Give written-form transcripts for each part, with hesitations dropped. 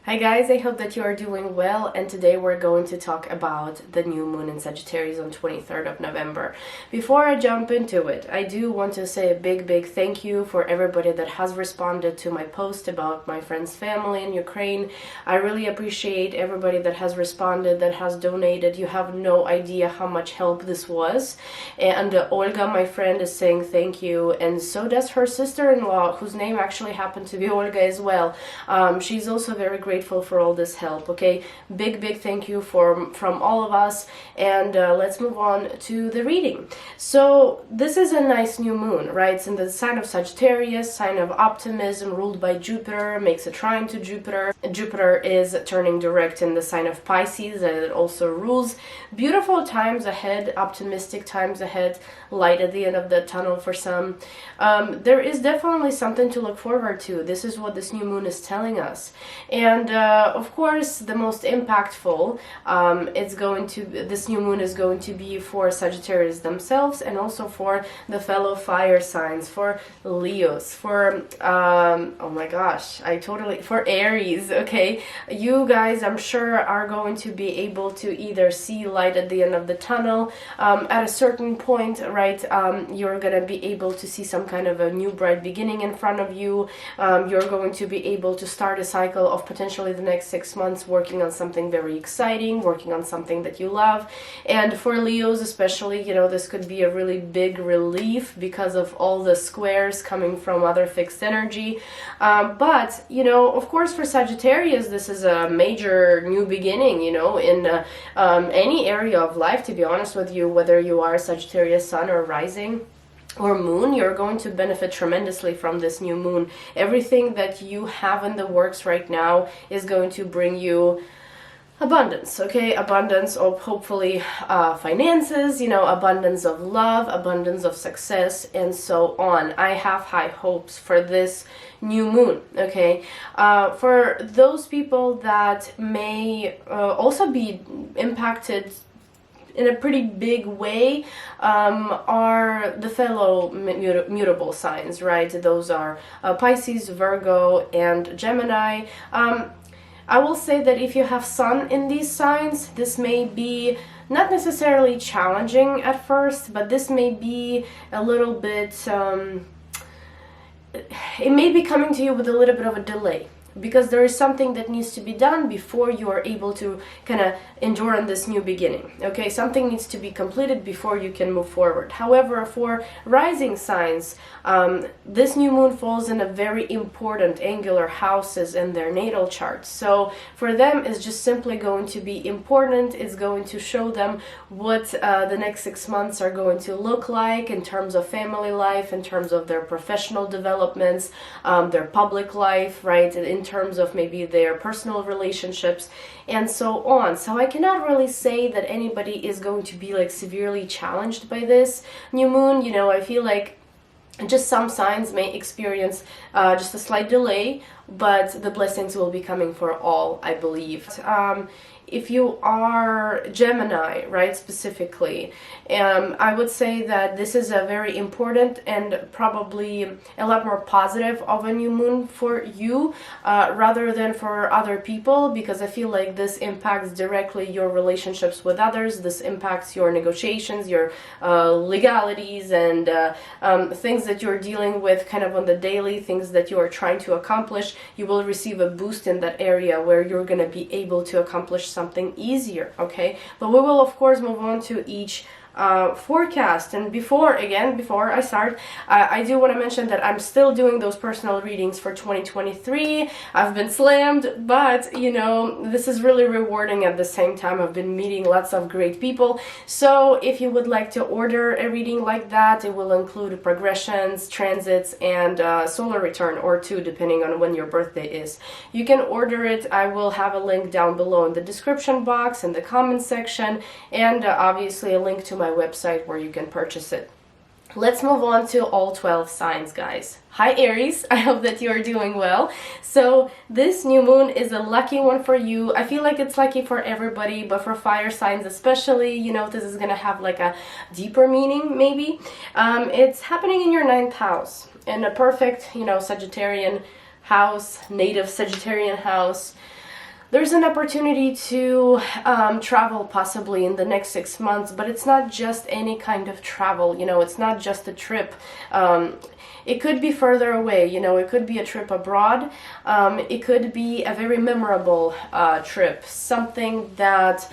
Hi guys, I hope that you are doing well, and today we're going to talk about the new moon in Sagittarius on 23rd of November. Before I jump into it, I do want to say a big thank you for everybody that has responded to my post about my friend's family in Ukraine. I really appreciate everybody that has responded, that has donated. You have no idea how much help this was. And Olga, my friend, is saying thank you, and so does her sister-in-law, whose name actually happened to be Olga as well. She's also very grateful for all this help. Okay, big thank you from all of us, and let's move on to the reading. So this is a nice new moon, right? It's in the sign of Sagittarius, sign of optimism, ruled by Jupiter, makes a trine to Jupiter. Jupiter is turning direct in the sign of Pisces, and it also rules beautiful times ahead, optimistic times ahead, light at the end of the tunnel for some. There is definitely something to look forward to. This is what this new moon is telling us. And of course, the most impactful, this new moon is going to be for Sagittarius themselves, and also for the fellow fire signs, for Leos, for oh my gosh, for Aries. Okay, you guys, I'm sure, are going to be able to either see light at the end of the tunnel at a certain point, right? You're gonna be able to see some kind of a new bright beginning in front of you. You're going to be able to start a cycle of potentially the next 6 months working on something very exciting, working on something that you love. And for Leos especially, you know, this could be a really big relief because of all the squares coming from other fixed energy. But, you know, of course, for Sagittarius, this is a major new beginning, you know, in any area of life, to be honest with you, whether you are Sagittarius sun or rising or moon, you're going to benefit tremendously from this new moon. Everything that you have in the works right now is going to bring you abundance, okay? Abundance of hopefully finances, you know, abundance of love, abundance of success, and so on. I have high hopes for this new moon, okay? For those people that may also be impacted in a pretty big way, are the fellow mutable signs, right? Those are Pisces, Virgo, and Gemini. I will say that if you have sun in these signs, this may be not necessarily challenging at first, but this may be a little bit, it may be coming to you with a little bit of a delay, because there is something that needs to be done before you are able to kind of endure on this new beginning. Okay, something needs to be completed before you can move forward. However, for rising signs, this new moon falls in a very important angular houses in their natal charts. So for them, it's just simply going to be important. It's going to show them what the next 6 months are going to look like in terms of family life, in terms of their professional developments, their public life, right? In terms of maybe their personal relationships, and so on. So I cannot really say that anybody is going to be like severely challenged by this new moon. You know, I feel like just some signs may experience just a slight delay, but the blessings will be coming for all, I believe. If you are Gemini, right, specifically, I would say that this is a very important and probably a lot more positive of a new moon for you rather than for other people, because I feel like this impacts directly your relationships with others. This impacts your negotiations, your legalities, and things that you're dealing with kind of on the daily, things that you are trying to accomplish. You will receive a boost in that area where you're going to be able to accomplish something easier, okay? But we will of course move on to each forecast. And before I start, I do want to mention that I'm still doing those personal readings for 2023. I've been slammed, but you know, this is really rewarding at the same time. I've been meeting lots of great people. So if you would like to order a reading like that, it will include progressions, transits, and solar return or two, depending on when your birthday is. You can order it. I will have a link down below in the description box, in the comment section, and obviously a link to my website where you can purchase it. Let's move on to all 12 signs, guys. Hi Aries, I hope that you are doing well. So this new moon is a lucky one for you. I feel like it's lucky for everybody, but for fire signs especially, you know, this is gonna have like a deeper meaning maybe. It's happening in your 9th house, in a perfect, you know, Sagittarian house, native Sagittarian house. there's an opportunity to travel possibly in the next 6 months, but it's not just any kind of travel, you know, it's not just a trip. It could be further away, you know, it could be a trip abroad. It could be a very memorable trip, something that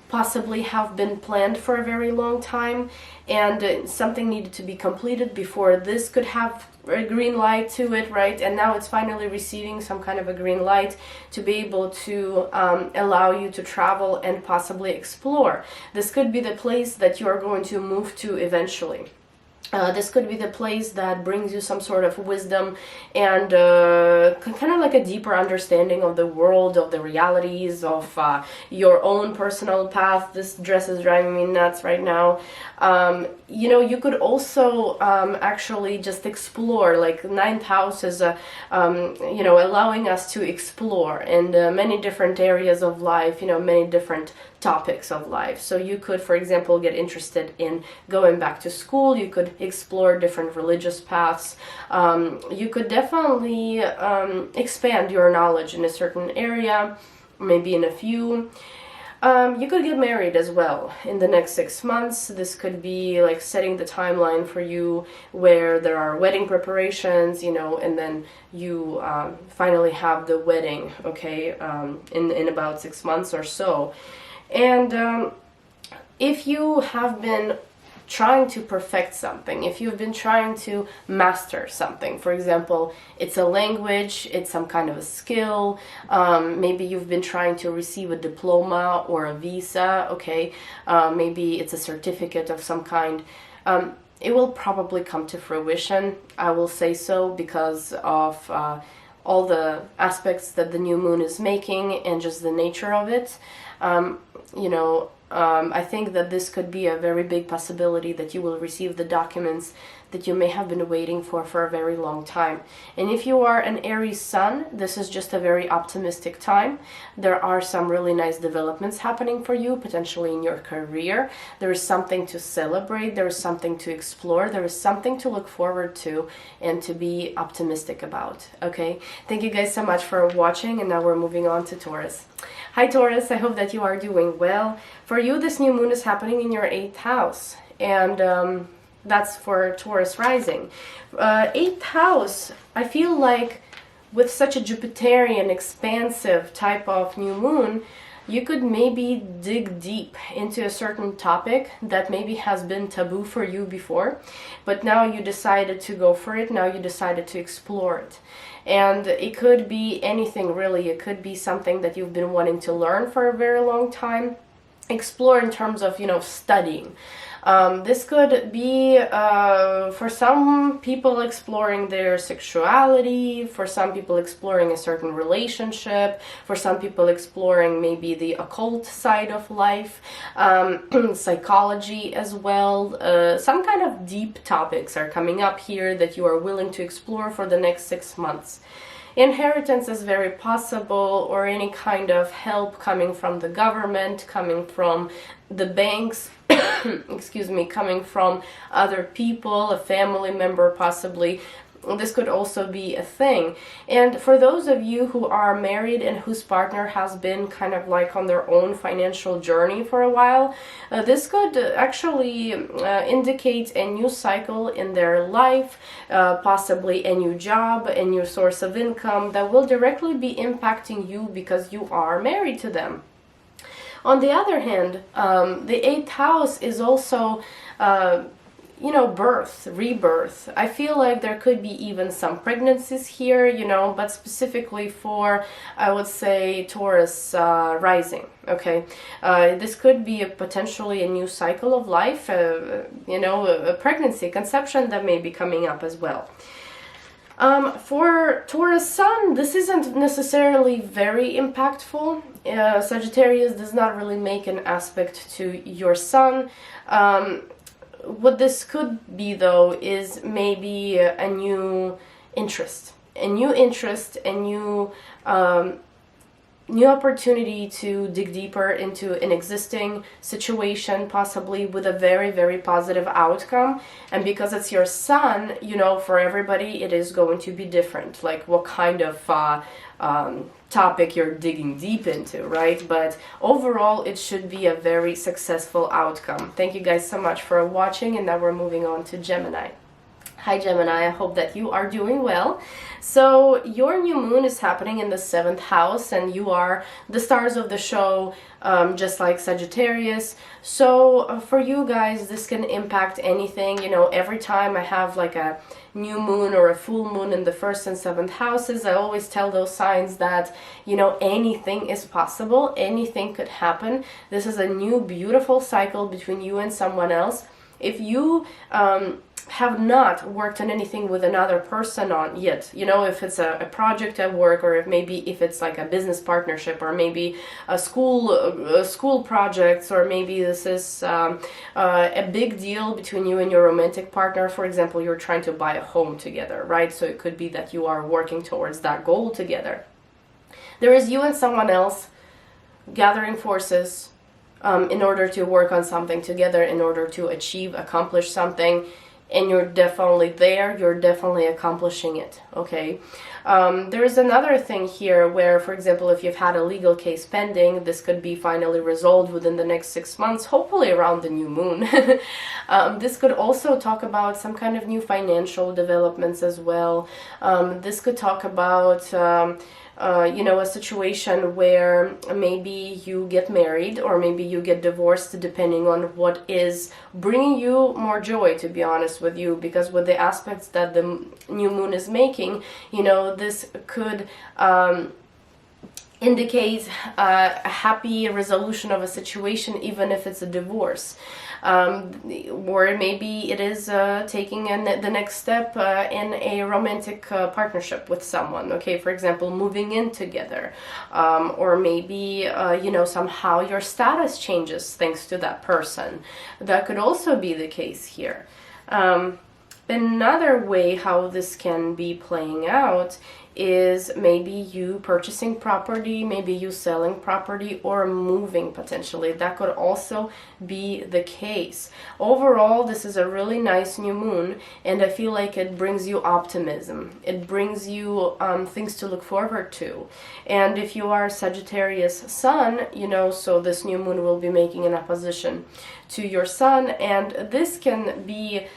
possibly have been planned for a very long time, and something needed to be completed before this could have a green light to it, right? And now it's finally receiving some kind of a green light to be able to allow you to travel and possibly explore. This could be the place that you are going to move to eventually. This could be the place that brings you some sort of wisdom and kind of like a deeper understanding of the world, of the realities, of your own personal path. This dress is driving me nuts right now. You know, you could also actually just explore, like ninth house is, you know, allowing us to explore in many different areas of life, you know, many different topics of life. So you could, for example, get interested in going back to school. You could explore different religious paths. You could definitely expand your knowledge in a certain area, maybe in a few. You could get married as well in the next 6 months. This could be like setting the timeline for you where there are wedding preparations, you know, and then you finally have the wedding, okay, in about 6 months or so. And if you have been trying to perfect something, if you've been trying to master something, for example, it's a language, it's some kind of a skill, maybe you've been trying to receive a diploma or a visa, okay, maybe it's a certificate of some kind, it will probably come to fruition, I will say so, because of all the aspects that the new moon is making and just the nature of it. You know, I think that this could be a very big possibility that you will receive the documents that you may have been waiting for a very long time. And if you are an Aries sun, this is just a very optimistic time. There are some really nice developments happening for you, potentially in your career. There is something to celebrate, there is something to explore, there is something to look forward to and to be optimistic about, okay? Thank you guys so much for watching, and now we're moving on to Taurus. Hi Taurus, I hope that you are doing well. For you, this new moon is happening in your 8th house, and that's for Taurus rising. 8th house, I feel like with such a Jupiterian, expansive type of new moon, you could maybe dig deep into a certain topic that maybe has been taboo for you before, but now you decided to go for it, now you decided to explore it. And it could be anything really, it could be something that you've been wanting to learn for a very long time. Explore in terms of, you know, studying. This could be, for some people, exploring their sexuality, for some people exploring a certain relationship, for some people exploring maybe the occult side of life, psychology as well. Some kind of deep topics are coming up here that you are willing to explore for the next 6 months. Inheritance is very possible, or any kind of help coming from the government, coming from the banks, excuse me, coming from other people, a family member possibly. This could also be a thing. And for those of you who are married and whose partner has been kind of like on their own financial journey for a while, this could actually indicate a new cycle in their life, possibly a new job, a new source of income that will directly be impacting you because you are married to them. On the other hand, the 8th house is also you know, birth, rebirth. I feel like there could be even some pregnancies here, you know, but specifically for, I would say, Taurus rising, okay? This could be potentially a new cycle of life, you know, a pregnancy, conception that may be coming up as well. For Taurus sun, this isn't necessarily very impactful. Sagittarius does not really make an aspect to your sun. What this could be, though, is maybe a new interest, a new new opportunity to dig deeper into an existing situation, possibly with a very, very positive outcome. And because it's your sun, you know, for everybody it is going to be different, like what kind of topic you're digging deep into, right? But overall it should be a very successful outcome. Thank you guys so much for watching, and now we're moving on to Gemini. Hi Gemini, I hope that you are doing well. So your new moon is happening in the 7th house, and you are the stars of the show, just like Sagittarius. So for you guys, this can impact anything. You know, every time I have like a new moon or a full moon in the 1st and 7th houses, I always tell those signs that, you know, anything is possible, anything could happen. This is a new beautiful cycle between you and someone else. If you have not worked on anything with another person on yet, you know, if it's a project at work, or if it's like a business partnership, or maybe a school projects, or maybe this is a big deal between you and your romantic partner. For example, you're trying to buy a home together, right? So it could be that you are working towards that goal together. There is you and someone else gathering forces in order to work on something together, in order to accomplish something. And you're definitely there, you're definitely accomplishing it, okay? There is another thing here where, for example, if you've had a legal case pending, this could be finally resolved within the next 6 months, hopefully around the new moon. This could also talk about some kind of new financial developments as well. This could talk about you know, a situation where maybe you get married, or maybe you get divorced, depending on what is bringing you more joy, to be honest with you. Because with the aspects that the new moon is making, you know, this could indicate a happy resolution of a situation, even if it's a divorce. Or maybe it is taking the next step in a romantic partnership with someone, okay? For example, moving in together, or maybe you know, somehow your status changes thanks to that person. That could also be the case here. Another way how this can be playing out is maybe you purchasing property, maybe you selling property, or moving potentially. That could also be the case. Overall, this is a really nice new moon, and I feel like it brings you optimism. It brings you things to look forward to. And if you are Sagittarius sun, you know, so this new moon will be making an opposition to your sun, and this can be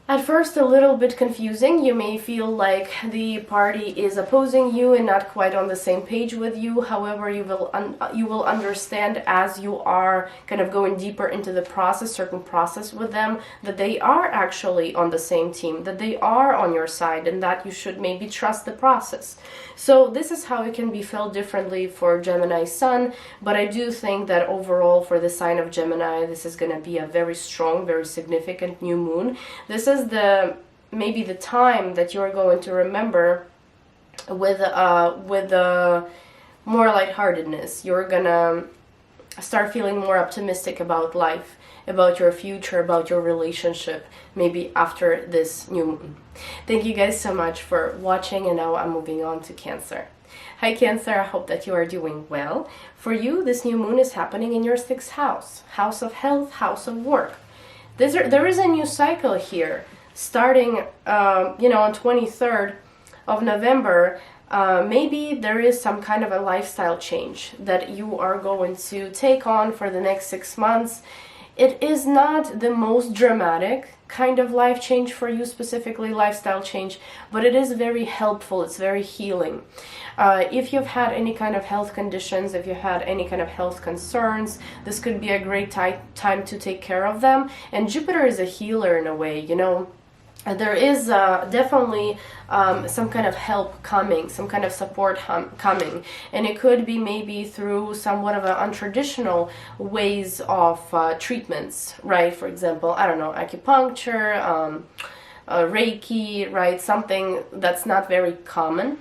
at first a little bit confusing. You may feel like the party is opposing you and not quite on the same page with you. However, you will understand as you are kind of going deeper into the certain process with them, that they are actually on the same team, that they are on your side, and that you should maybe trust the process. So this is how it can be felt differently for Gemini sun, but I do think that overall for the sign of Gemini, this is going to be a very strong, very significant new moon. This is maybe the time that you're going to remember with more lightheartedness. You're gonna start feeling more optimistic about life, about your future, about your relationship, maybe after this new moon. Thank you guys so much for watching, and now I'm moving on to Cancer. Hi Cancer, I hope that you are doing well. For you, this new moon is happening in your 6th house, house of health, house of work. There is a new cycle here, starting, you know, on 23rd of November. Maybe there is some kind of a lifestyle change that you are going to take on for the next 6 months. It is not the most dramatic kind of life change for you, specifically lifestyle change, but it is very helpful. It's very healing. If you've had any kind of health conditions, if you had any kind of health concerns, this could be a great time to take care of them. And Jupiter is a healer in a way, you know. There is definitely some kind of help coming, some kind of support coming, and it could be maybe through somewhat of an untraditional ways of treatments, right? For example, I don't know, acupuncture, Reiki, right? Something that's not very common.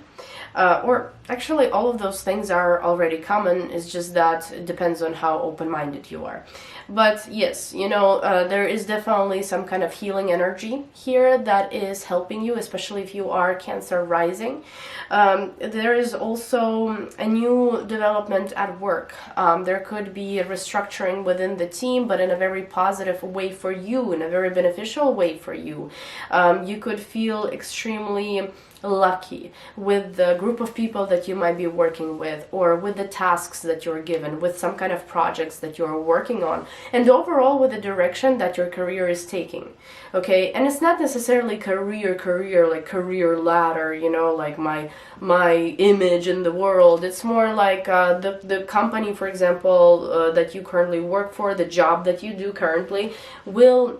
or actually all of those things are already common. It's just that it depends on how open-minded you are. But yes, you know, there is definitely some kind of healing energy here that is helping you, especially if you are Cancer rising. There is also a new development at work. There could be a restructuring within the team, but in a very positive way for you, in a very beneficial way for you. You could feel extremely lucky with the group of people that you might be working with, or with the tasks that you're given, with some kind of projects that you're working on, and overall with the direction that your career is taking. Okay, and it's not necessarily career like career ladder, you know, like my image in the world. It's more like the company, for example, that you currently work for, the job that you do currently will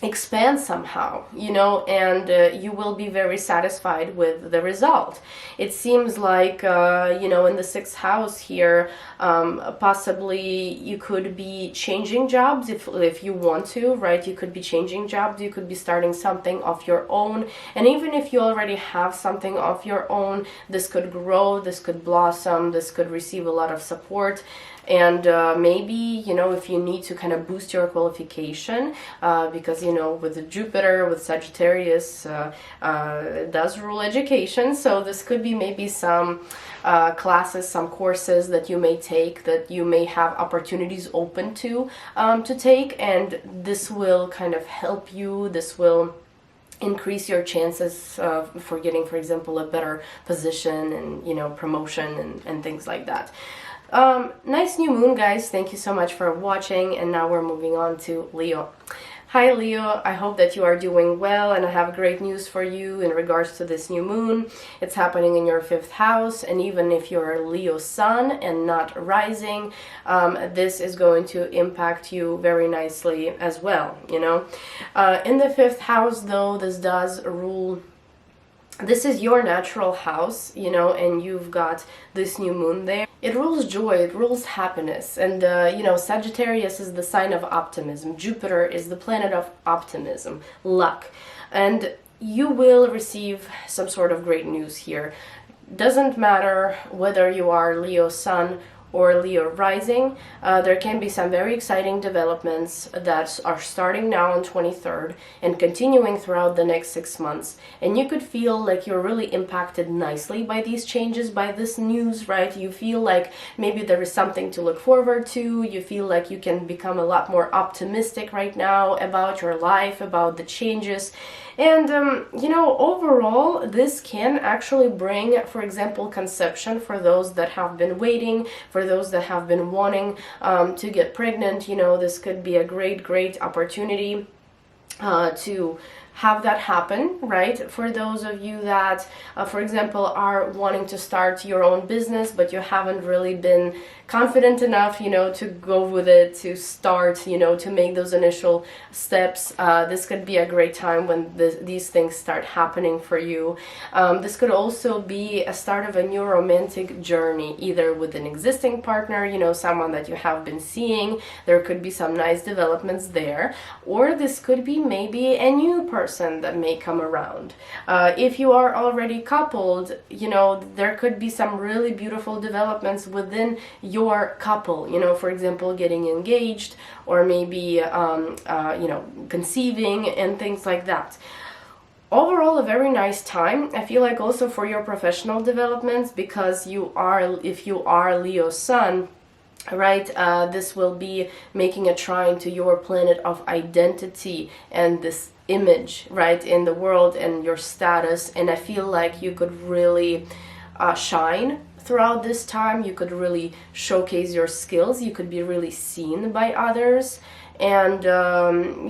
expand somehow, you know, and you will be very satisfied with the result. It seems like, you know, in the 6th house here, possibly you could be changing jobs if you want to, right? You could be changing jobs, you could be starting something of your own, and even if you already have something of your own, this could grow, this could blossom, this could receive a lot of support. And maybe, you know, if you need to kind of boost your qualification, because, you know, with the Jupiter, with Sagittarius, it does rule education. So this could be maybe some classes, some courses that you may take, that you may have opportunities open to take. And this will kind of help you. This will increase your chances for getting, for example, a better position and, you know, promotion and things like that. Nice new moon, guys. Thank you so much for watching, and now we're moving on to Leo. Hi Leo, I hope that you are doing well, and I have great news for you in regards to this new moon. It's happening in your 5th house, and even if you're a Leo sun and not rising, this is going to impact you very nicely as well, you know. In the 5th house, though, this does rule. This is your natural house, you know, and you've got this new moon there. It rules joy, it rules happiness, and you know, Sagittarius is the sign of optimism. Jupiter is the planet of optimism, luck, and you will receive some sort of great news here. Doesn't matter whether you are Leo sun or Leo rising, there can be some very exciting developments that are starting now on 23rd and continuing throughout the next 6 months. And you could feel like you're really impacted nicely by these changes, by this news, right? You feel like maybe there is something to look forward to. You feel like you can become a lot more optimistic right now about your life, about the changes. And, you know, overall, this can actually bring, for example, conception for those that have been waiting, for those that have been wanting to get pregnant. You know, this could be a great opportunity to have that happen, right? For those of you that, for example, are wanting to start your own business, but you haven't really been confident enough, you know, to go with it, to start, you know, to make those initial steps. This could be a great time when these things start happening for you. This could also be a start of a new romantic journey, either with an existing partner, you know, someone that you have been seeing. There could be some nice developments there, or this could be maybe a new person that may come around. If you are already coupled, you know, there could be some really beautiful developments within your couple, you know, for example, getting engaged, or maybe, you know, conceiving and things like that. Overall, a very nice time. I feel like also for your professional developments, because if you are Leo sun, right, this will be making a trine to your planet of identity and this image, right, in the world and your status. And I feel like you could really shine throughout this time. You could really showcase your skills. You could be really seen by others. And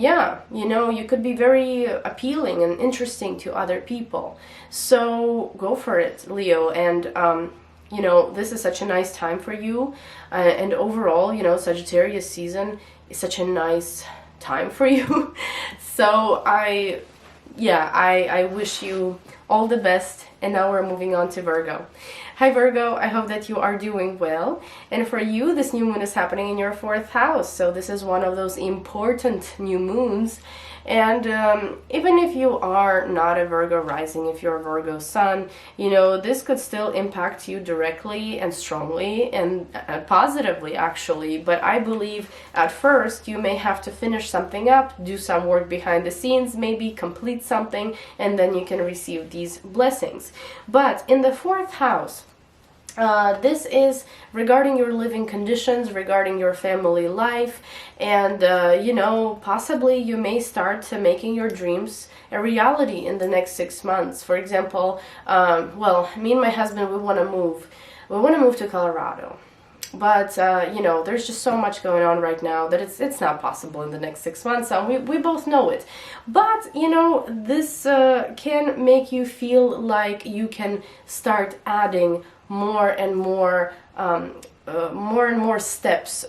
yeah, you know, you could be very appealing and interesting to other people. So go for it, Leo. And you know, this is such a nice time for you. And overall, you know, Sagittarius season is such a nice time for you. So I wish you all the best. And now we're moving on to Virgo. Hi Virgo, I hope that you are doing well. And for you, this new moon is happening in your 4th house. So this is one of those important new moons. And even if you are not a Virgo rising, if you're a Virgo sun, you know, this could still impact you directly and strongly and positively, actually. But I believe at first you may have to finish something up, do some work behind the scenes, maybe complete something, and then you can receive these blessings. But in the 4th house, this is regarding your living conditions, regarding your family life, and you know, possibly you may start to making your dreams a reality in the next 6 months. For example, well, me and my husband, we want to move to Colorado. But, you know, there's just so much going on right now that it's not possible in the next 6 months, and we both know it. But, you know, this can make you feel like you can start adding more and more steps,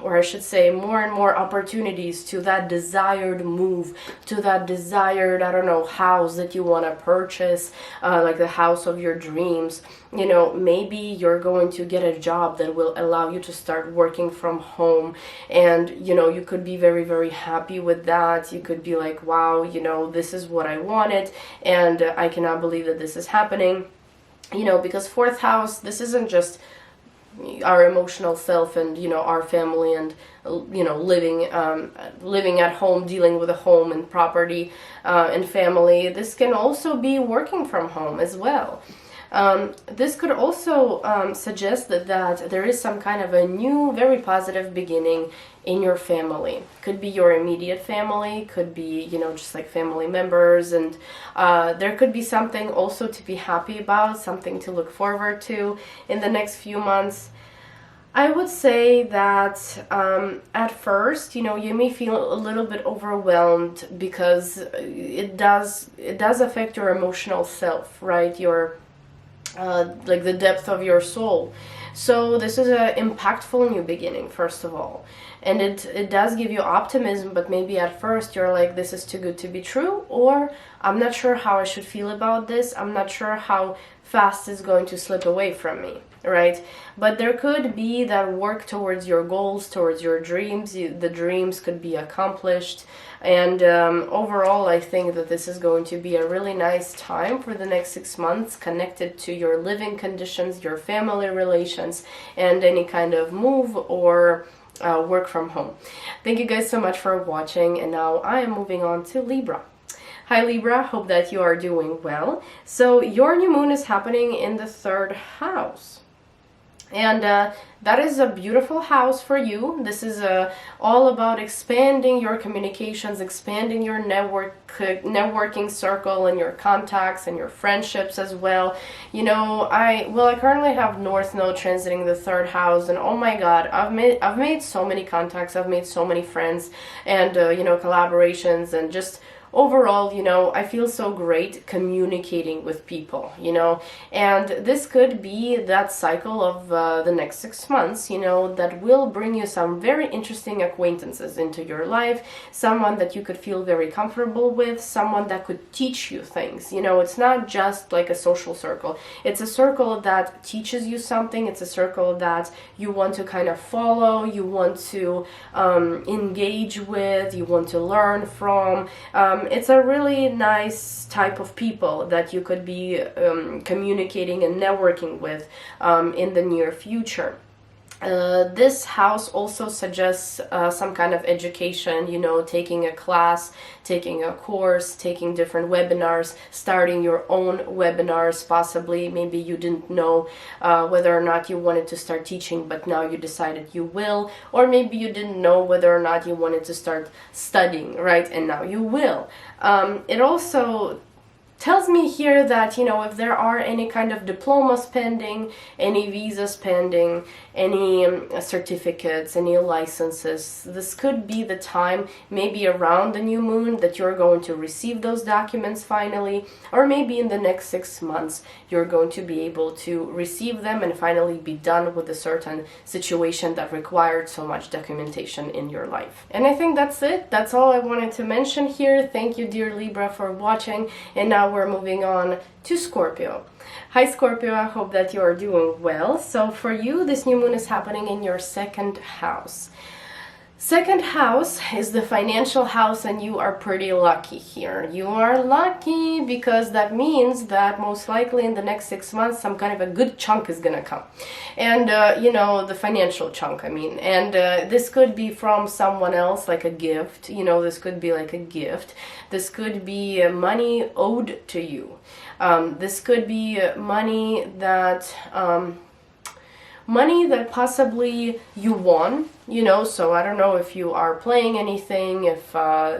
or I should say more and more opportunities to that desired move, to that desired, I don't know, house that you want to purchase, like the house of your dreams. You know, maybe you're going to get a job that will allow you to start working from home, and you know, you could be very, very happy with that. You could be like, wow, you know, this is what I wanted, and I cannot believe that this is happening. You know, because 4th house, this isn't just our emotional self and, you know, our family and, you know, living at home, dealing with a home and property and family. This can also be working from home as well. This could also suggest that there is some kind of a new, very positive beginning in your family. Could be your immediate family, could be, you know, just like family members, and there could be something also to be happy about, something to look forward to in the next few months. I would say that at first, you know, you may feel a little bit overwhelmed because it does affect your emotional self, right? Your like the depth of your soul. So this is an impactful new beginning, first of all, and it does give you optimism, but maybe at first you're like, this is too good to be true, or I'm not sure how I should feel about this, I'm not sure how fast it's going to slip away from me, right? But there could be that work towards your goals, towards your dreams. The dreams could be accomplished, and overall I think that this is going to be a really nice time for the next 6 months, connected to your living conditions, your family relations, and any kind of move or work from home. Thank you guys so much for watching, and now I am moving on to Libra. Hi Libra, hope that you are doing well. So your new moon is happening in the 3rd house. And that is a beautiful house for you. This is all about expanding your communications, expanding your networking circle and your contacts and your friendships as well. You know, I currently have North Node transiting the 3rd house, and oh my God, I've made so many contacts, I've made so many friends, and you know, collaborations, and just overall, you know, I feel so great communicating with people, you know, and this could be that cycle of the next 6 months, you know, that will bring you some very interesting acquaintances into your life, someone that you could feel very comfortable with, someone that could teach you things. You know, it's not just like a social circle, it's a circle that teaches you something, it's a circle that you want to kind of follow, you want to engage with, you want to learn from. It's a really nice type of people that you could be communicating and networking with in the near future. This house also suggests some kind of education, you know, taking a class, taking a course, taking different webinars, starting your own webinars, possibly. Maybe you didn't know whether or not you wanted to start teaching, but now you decided you will. Or maybe you didn't know whether or not you wanted to start studying, right? And now you will. It also tells me here that, you know, if there are any kind of diplomas pending, any visas pending, any certificates, any licenses, this could be the time, maybe around the new moon, that you're going to receive those documents finally, or maybe in the next 6 months you're going to be able to receive them and finally be done with a certain situation that required so much documentation in your life. And I think that's it. That's all I wanted to mention here. Thank you, dear Libra, for watching, and now we're moving on to Scorpio. Hi Scorpio, I hope that you are doing well. So for you, this new moon is happening in your second house. Second house is the financial house, and you are pretty lucky here. You are lucky because that means that most likely in the next 6 months some kind of a good chunk is gonna come. And you know, the financial chunk, I mean. And this could be from someone else, like a gift. You know, this could be like a gift. This could be money owed to you. This could be money that possibly you won, you know. So I don't know if you are playing anything, if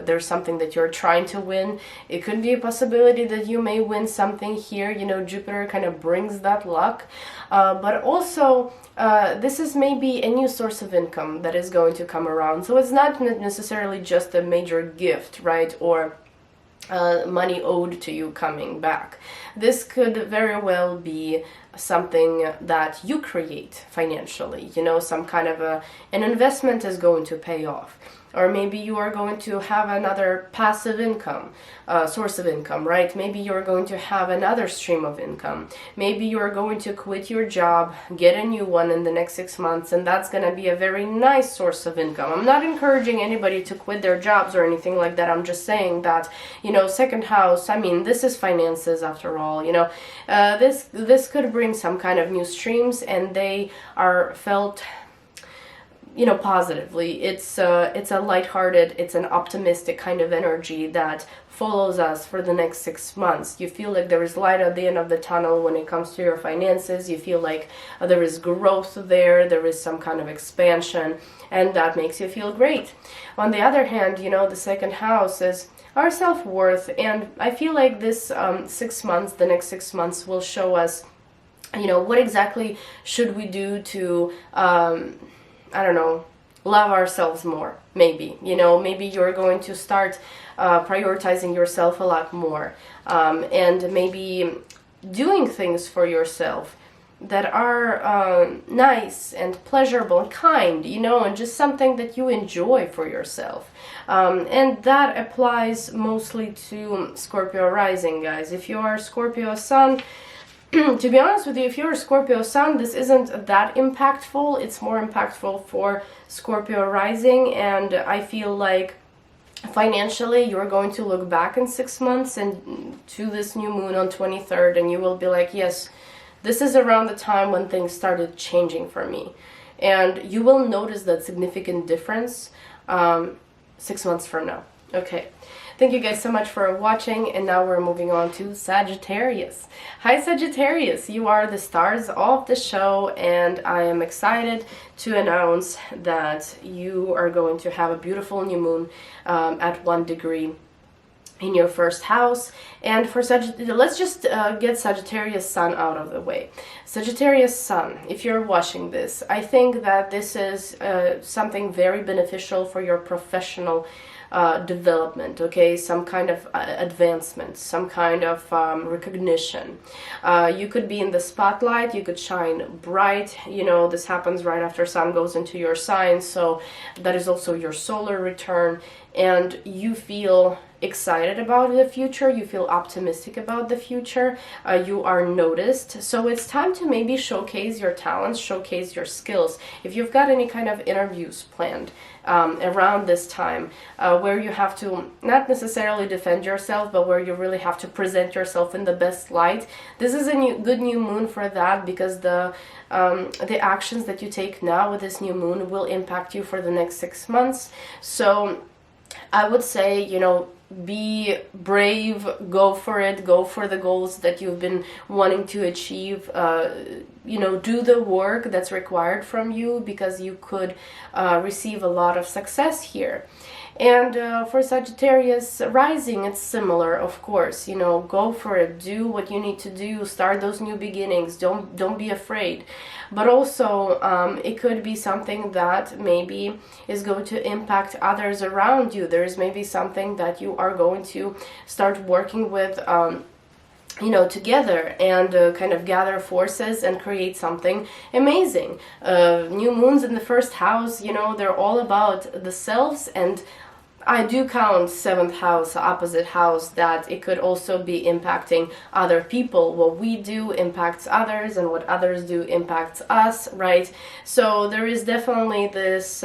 there's something that you're trying to win. It could be a possibility that you may win something here. You know, Jupiter kind of brings that luck. But also, this is maybe a new source of income that is going to come around. So it's not necessarily just a major gift, right? Or money owed to you coming back. This could very well be something that you create financially, you know, some kind of an investment is going to pay off. Or maybe you are going to have another passive income, source of income, right? Maybe you're going to have another stream of income. Maybe you're going to quit your job, get a new one in the next 6 months, and that's going to be a very nice source of income. I'm not encouraging anybody to quit their jobs or anything like that. I'm just saying that, you know, second house, I mean, this is finances after all, you know. This could bring some kind of new streams, and they are felt, you know, positively. It's a lighthearted, it's an optimistic kind of energy that follows us for the next 6 months. You feel like there is light at the end of the tunnel when it comes to your finances. You feel like there is growth there is some kind of expansion, and that makes you feel great. On the other hand, you know, the second house is our self-worth, and I feel like this 6 months, the next 6 months will show us, you know, what exactly should we do to I don't know, love ourselves more, maybe. You know, maybe you're going to start prioritizing yourself a lot more, and maybe doing things for yourself that are nice and pleasurable and kind, you know, and just something that you enjoy for yourself. And that applies mostly to Scorpio rising, guys. If you are Scorpio sun, to be honest with you, if you're a Scorpio sun, this isn't that impactful. It's more impactful for Scorpio rising, and I feel like financially you're going to look back in 6 months and to this new moon on 23rd, and you will be like, yes, this is around the time when things started changing for me. And you will notice that significant difference 6 months from now. Okay. Thank you guys so much for watching, and now we're moving on to Sagittarius. Hi Sagittarius, you are the stars of the show, and I am excited to announce that you are going to have a beautiful new moon at 1 degree in your first house. And for Sagittarius, let's just get Sagittarius sun out of the way. Sagittarius sun, if you're watching this, I think that this is something very beneficial for your professional development, okay, some kind of advancement, some kind of recognition. You could be in the spotlight, you could shine bright, you know, this happens right after sun goes into your sign, so that is also your solar return, and you feel excited about the future, you feel optimistic about the future, you are noticed. So it's time to maybe showcase your talents, showcase your skills. If you've got any kind of interviews planned around this time, where you have to not necessarily defend yourself, but where you really have to present yourself in the best light, this is a good new moon for that, because the actions that you take now with this new moon will impact you for the next 6 months. So I would say, you know, be brave, go for it, go for the goals that you've been wanting to achieve, you know, do the work that's required from you, because you could receive a lot of success here. And for Sagittarius rising, it's similar, of course. You know, go for it, do what you need to do, start those new beginnings, don't be afraid. But also, it could be something that maybe is going to impact others around you. There's maybe something that you are going to start working with, you know, together, and kind of gather forces and create something amazing. New moons in the first house, you know, they're all about the selves, and I do count 7th house, opposite house, that it could also be impacting other people. What we do impacts others, and what others do impacts us, right? So there is definitely this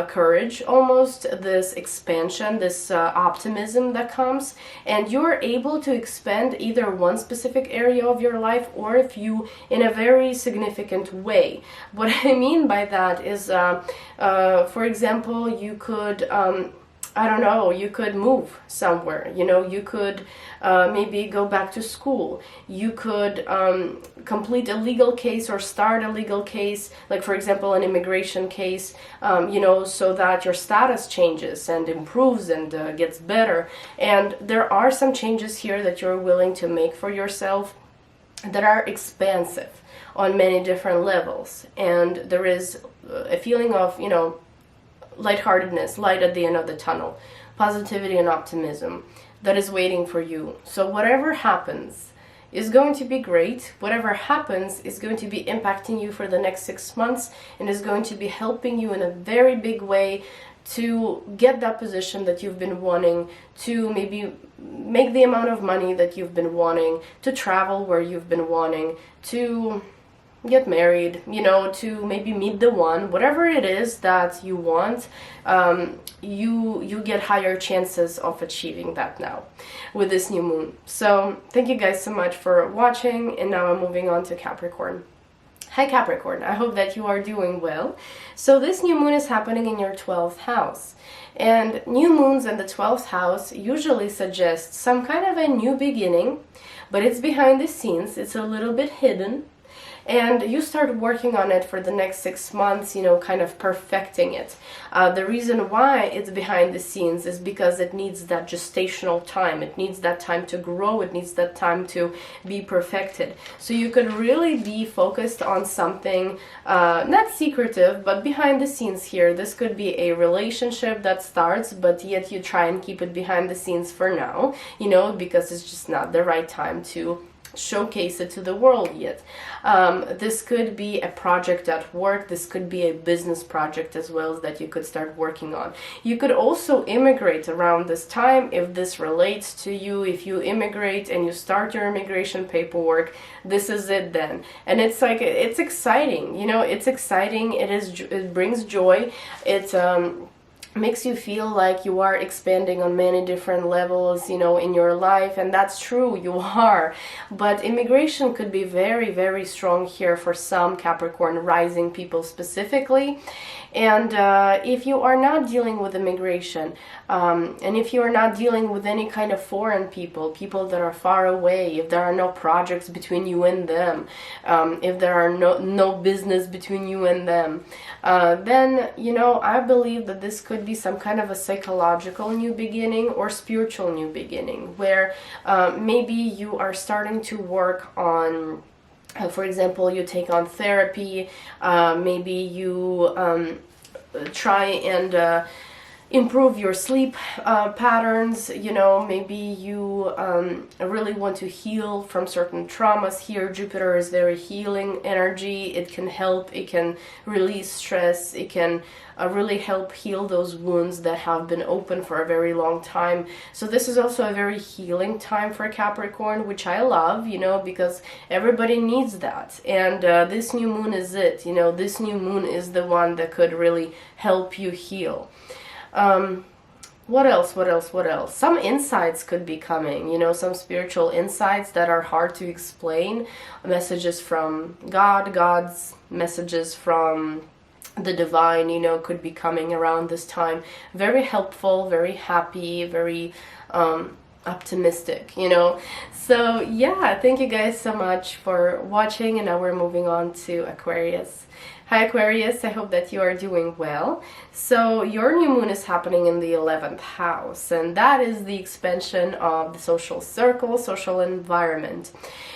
courage, almost this expansion, this optimism that comes, and you're able to expand either one specific area of your life, or if you in a very significant way. What I mean by that is, for example, you could I don't know, you could move somewhere, you know, you could maybe go back to school, you could complete a legal case or start a legal case, like for example an immigration case, you know, so that your status changes and improves and gets better. And there are some changes here that you're willing to make for yourself that are expansive on many different levels, and there is a feeling of, you know, lightheartedness, light at the end of the tunnel, positivity and optimism that is waiting for you. So whatever happens is going to be great. Whatever happens is going to be impacting you for the next 6 months, and is going to be helping you in a very big way to get that position that you've been wanting, to maybe make the amount of money that you've been wanting, to travel where you've been wanting, to get married, you know, to maybe meet the one, whatever it is that you want, you get higher chances of achieving that now with this new moon. So thank you guys so much for watching, and now I'm moving on to Capricorn. Hi Capricorn, I hope that you are doing well. So this new moon is happening in your 12th house, and new moons in the 12th house usually suggest some kind of a new beginning, but it's behind the scenes, it's a little bit hidden. And you start working on it for the next 6 months, you know, kind of perfecting it. The reason why it's behind the scenes is because it needs that gestational time. It needs that time to grow. It needs that time to be perfected. So you could really be focused on something, not secretive, but behind the scenes here. This could be a relationship that starts, but yet you try and keep it behind the scenes for now, you know, because it's just not the right time to showcase it to the world yet. This could be a project at work. This could be a business project as well that you could start working on. You could also immigrate around this time if this relates to you. If you immigrate and you start your immigration paperwork, this is it then. And it's like, it's exciting, you know, it's exciting. It brings joy. It makes you feel like you are expanding on many different levels, you know, in your life, and that's true, you are. But immigration could be very, very strong here for some Capricorn rising people specifically. And if you are not dealing with immigration, and if you are not dealing with any kind of foreign people that are far away, if there are no projects between you and them, if there are no business between you and them, then, you know, I believe that this could be some kind of a psychological new beginning or spiritual new beginning, where maybe you are starting to work on, for example, you take on therapy, maybe you try and improve your sleep patterns, you know, maybe you really want to heal from certain traumas. Here Jupiter is very healing energy. It can help, it can release stress, it can really help heal those wounds that have been open for a very long time. So this is also a very healing time for Capricorn, which I love, you know, because everybody needs that. And this new moon is it, you know, this new moon is the one that could really help you heal. What else? Some insights could be coming, you know, some spiritual insights that are hard to explain. Messages from God's messages from the divine, you know, could be coming around this time. Very helpful, very happy, very optimistic, you know. So yeah, thank you guys so much for watching, and now we're moving on to Aquarius. Hi Aquarius, I hope that you are doing well. So your new moon is happening in the 11th house, and that is the expansion of the social circle, social environment.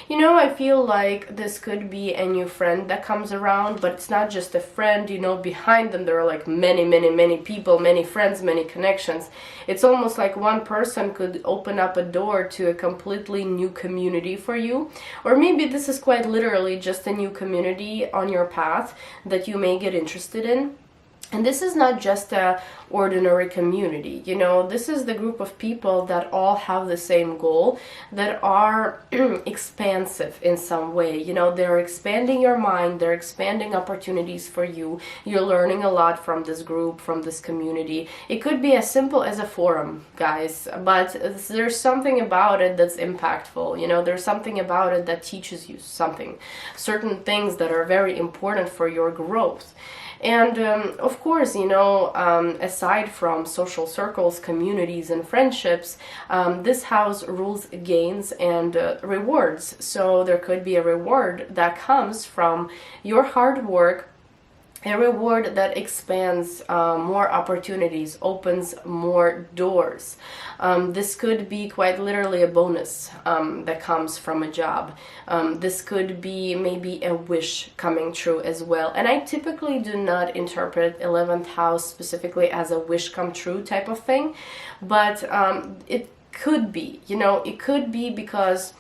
You know, I feel like this could be a new friend that comes around, but it's not just a friend, you know, behind them there are like many people, many friends, many connections. It's almost like one person could open up a door to a completely new community for you, or maybe this is quite literally just a new community on your path that you may get interested in. And this is not just a ordinary community, you know, this is the group of people that all have the same goal, that are expansive in some way, you know, they're expanding your mind, they're expanding opportunities for you, you're learning a lot from this group, from this community. It could be as simple as a forum, guys, but there's something about it that's impactful, you know, there's something about it that teaches you something, certain things that are very important for your growth. And of course, you know, aside from social circles, communities, and friendships, this house rules gains and rewards. So there could be a reward that comes from your hard work, a reward that expands more opportunities, opens more doors. This could be quite literally a bonus that comes from a job. This could be maybe a wish coming true as well. And I typically do not interpret 11th house specifically as a wish come true type of thing, but it could be, you know, it could be because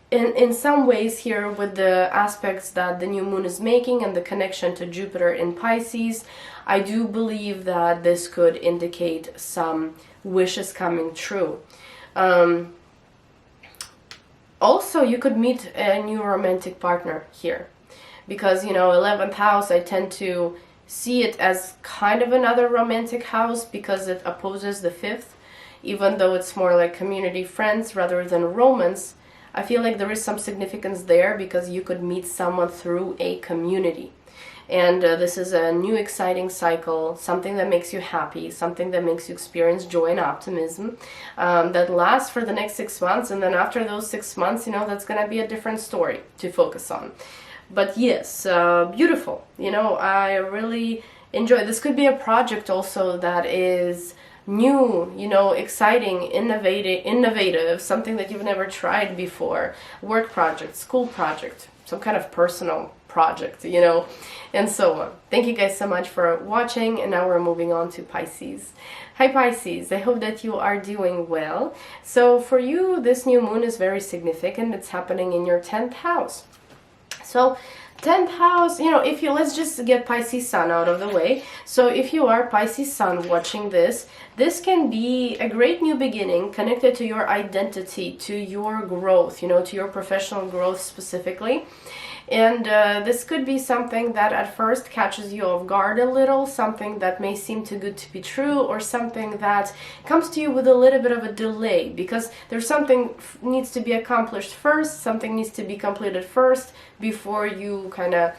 in some ways here, with the aspects that the new moon is making and the connection to Jupiter in Pisces, I do believe that this could indicate some wishes coming true. Also, you could meet a new romantic partner here, because, you know, 11th house, I tend to see it as kind of another romantic house because it opposes the 5th, even though it's more like community, friends rather than romance. I feel like there is some significance there because you could meet someone through a community. And this is a new exciting cycle, something that makes you happy, something that makes you experience joy and optimism, that lasts for the next 6 months. And then after those 6 months, you know, that's going to be a different story to focus on. But yes, beautiful. You know, I really enjoy. This could be a project also that is new, you know, exciting, innovative, something that you've never tried before, work project, school project, some kind of personal project, you know, and so on. Thank you guys so much for watching, and now we're moving on to Pisces. Hi Pisces, I hope that you are doing well. So for you, this new moon is very significant. It's happening in your 10th house. So 10th house, you know, if you, let's just get Pisces Sun out of the way. So if you are Pisces Sun watching this, this can be a great new beginning connected to your identity, to your growth, you know, to your professional growth specifically. And this could be something that at first catches you off guard a little, something that may seem too good to be true, or something that comes to you with a little bit of a delay, because there's something needs to be accomplished first, something needs to be completed first before you kind of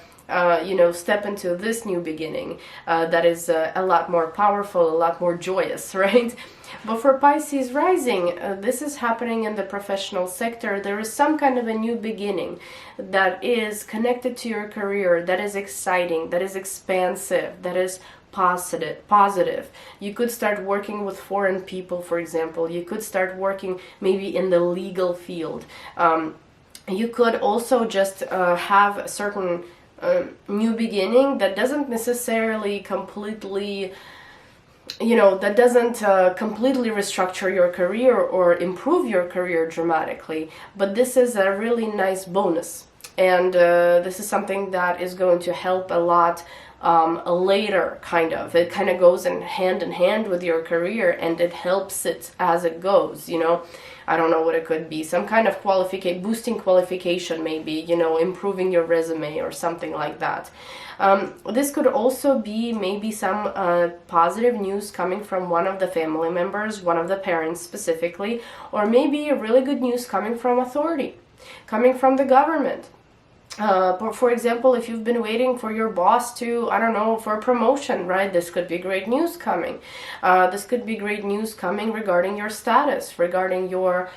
you know, step into this new beginning that is a lot more powerful, a lot more joyous, right? But for Pisces rising, this is happening in the professional sector. There is some kind of a new beginning that is connected to your career, that is exciting, that is expansive, that is positive. You could start working with foreign people, for example. You could start working maybe in the legal field. You could also just have a certain new beginning that doesn't necessarily completely, you know, that doesn't completely restructure your career or improve your career dramatically, but this is a really nice bonus, and this is something that is going to help a lot later, kind of. It kind of goes in hand with your career, and it helps it as it goes, you know. I don't know what it could be, some kind of boosting qualification maybe, you know, improving your resume or something like that. This could also be maybe some positive news coming from one of the family members, one of the parents specifically, or maybe a really good news coming from authority, coming from the government. For example, if you've been waiting for your boss to, I don't know, for a promotion, right? This could be great news coming. This could be great news coming regarding your status, regarding your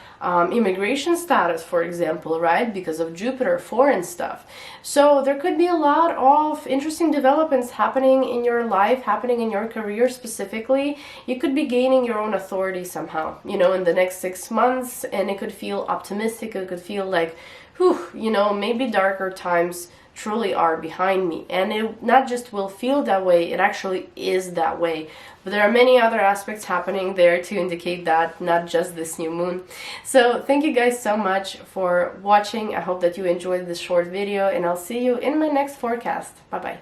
immigration status, for example, right? Because of Jupiter, foreign stuff. So there could be a lot of interesting developments happening in your life, happening in your career specifically. You could be gaining your own authority somehow, you know, in the next 6 months, and it could feel optimistic. It could feel like, whew, you know, maybe darker times truly are behind me. And it not just will feel that way, it actually is that way. But there are many other aspects happening there to indicate that, not just this new moon. So thank you guys so much for watching. I hope that you enjoyed this short video, and I'll see you in my next forecast. Bye bye.